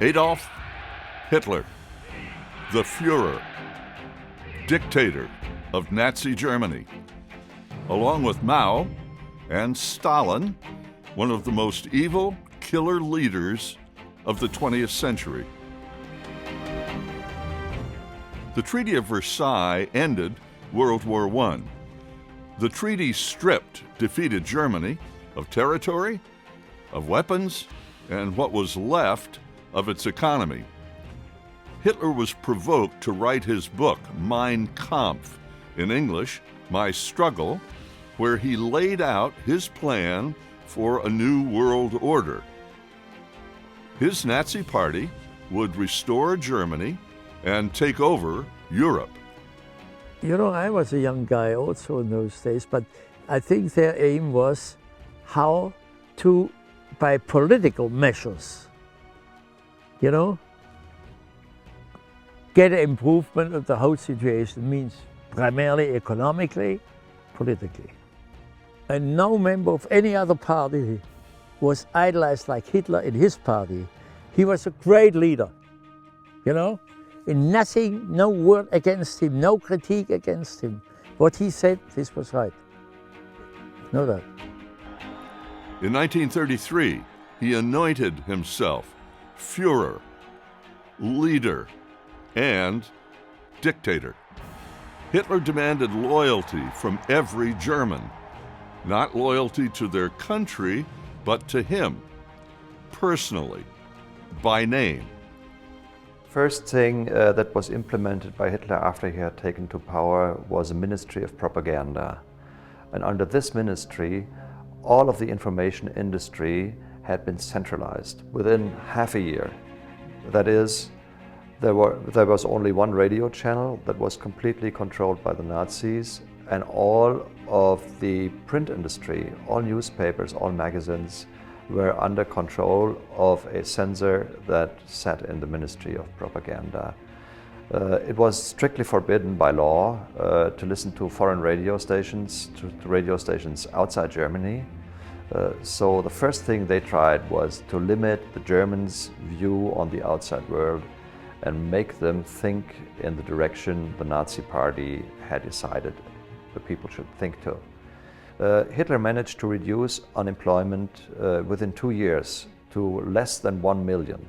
Adolf Hitler, the Führer, dictator of Nazi Germany, along with Mao and Stalin, one of the most evil killer leaders of the 20th century. The Treaty of Versailles ended World War I. The treaty stripped defeated Germany of territory, of weapons, and what was left of its economy. Hitler was provoked to write his book, Mein Kampf, in English, My Struggle, where he laid out his plan for a new world order. His Nazi party would restore Germany and take over Europe. You know, I was a young guy also in those days, but I think their aim was how to, by political measures, you know, get an improvement of the whole situation, means primarily economically, politically. And no member of any other party was idolized like Hitler in his party. He was a great leader, you know? And nothing, no word against him, no critique against him. What he said, this was right. Know that. In 1933, he anointed himself Führer, leader, and dictator. Hitler demanded loyalty from every German, not loyalty to their country, but to him, personally, by name. First thing that was implemented by Hitler after he had taken to power was a Ministry of Propaganda. And under this ministry, all of the information industry had been centralized within half a year. That is, there was only one radio channel that was completely controlled by the Nazis, and all of the print industry, all newspapers, all magazines, were under control of a censor that sat in the Ministry of Propaganda. It was strictly forbidden by law to listen to foreign radio stations, to radio stations outside Germany. So the first thing they tried was to limit the Germans' view on the outside world and make them think in the direction the Nazi Party had decided the people should think to. Hitler managed to reduce unemployment within 2 years to less than 1 million.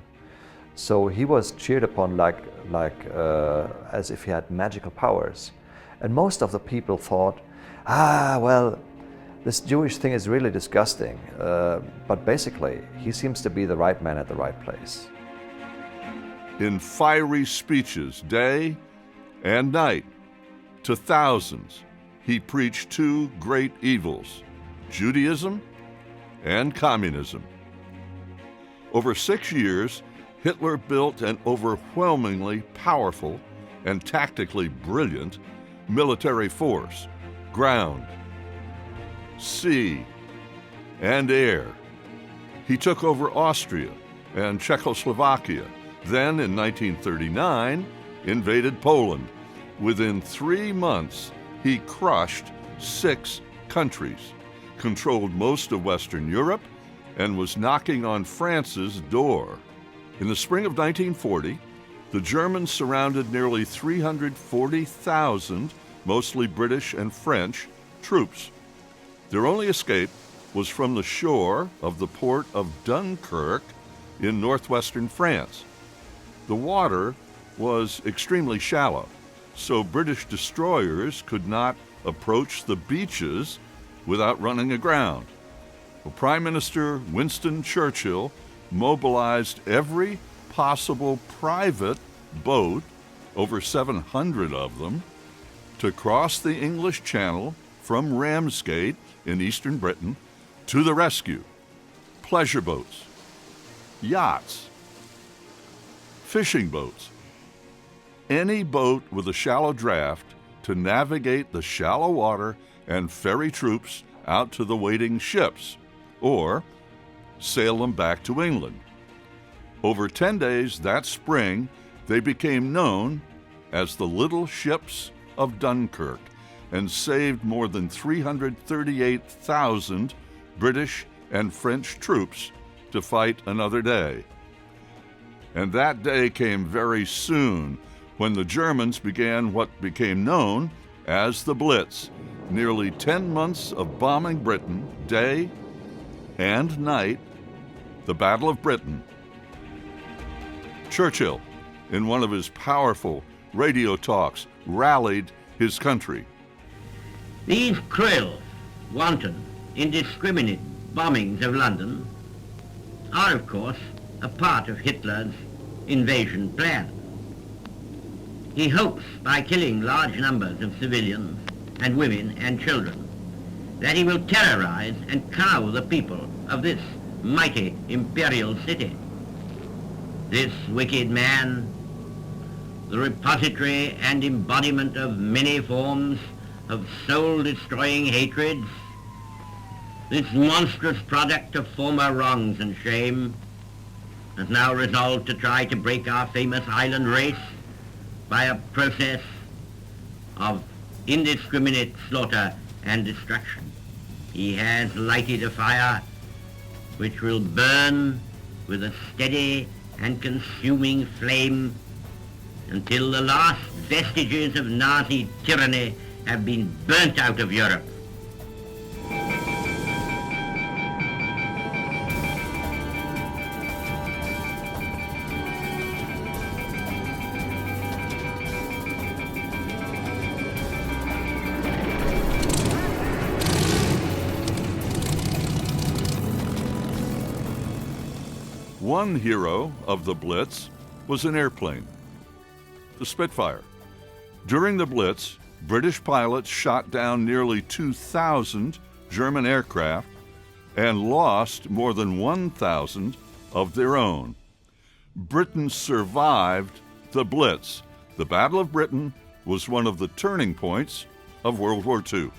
So he was cheered upon as if he had magical powers. And most of the people thought, well, this Jewish thing is really disgusting, but basically he seems to be the right man at the right place. In fiery speeches, day and night, to thousands, he preached two great evils, Judaism and communism. Over 6 years, Hitler built an overwhelmingly powerful and tactically brilliant military force, ground, sea, and air. He took over Austria and Czechoslovakia, then in 1939 invaded Poland. Within 3 months, he crushed 6 countries, controlled most of Western Europe, and was knocking on France's door. In the spring of 1940, the Germans surrounded nearly 340,000, mostly British and French, troops. Their only escape was from the shore of the port of Dunkirk in northwestern France. The water was extremely shallow, so British destroyers could not approach the beaches without running aground. Well, Prime Minister Winston Churchill mobilized every possible private boat, over 700 of them, to cross the English Channel from Ramsgate in eastern Britain to the rescue. Pleasure boats, yachts, fishing boats, any boat with a shallow draft to navigate the shallow water and ferry troops out to the waiting ships, or sail them back to England. Over 10 days that spring, they became known as the Little Ships of Dunkirk and saved more than 338,000 British and French troops to fight another day. And that day came very soon, when the Germans began what became known as the Blitz. Nearly 10 months of bombing Britain, day and night, the Battle of Britain. Churchill, in one of his powerful radio talks, rallied his country. These cruel, wanton, indiscriminate bombings of London are, of course, a part of Hitler's invasion plan. He hopes, by killing large numbers of civilians and women and children, that he will terrorize and cow the people of this mighty imperial city. This wicked man, the repository and embodiment of many forms of soul-destroying hatreds, this monstrous product of former wrongs and shame, has now resolved to try to break our famous island race by a process of indiscriminate slaughter and destruction. He has lighted a fire which will burn with a steady and consuming flame until the last vestiges of Nazi tyranny have been burnt out of Europe. One hero of the Blitz was an airplane, the Spitfire. During the Blitz, British pilots shot down nearly 2,000 German aircraft and lost more than 1,000 of their own. Britain survived the Blitz. The Battle of Britain was one of the turning points of World War II.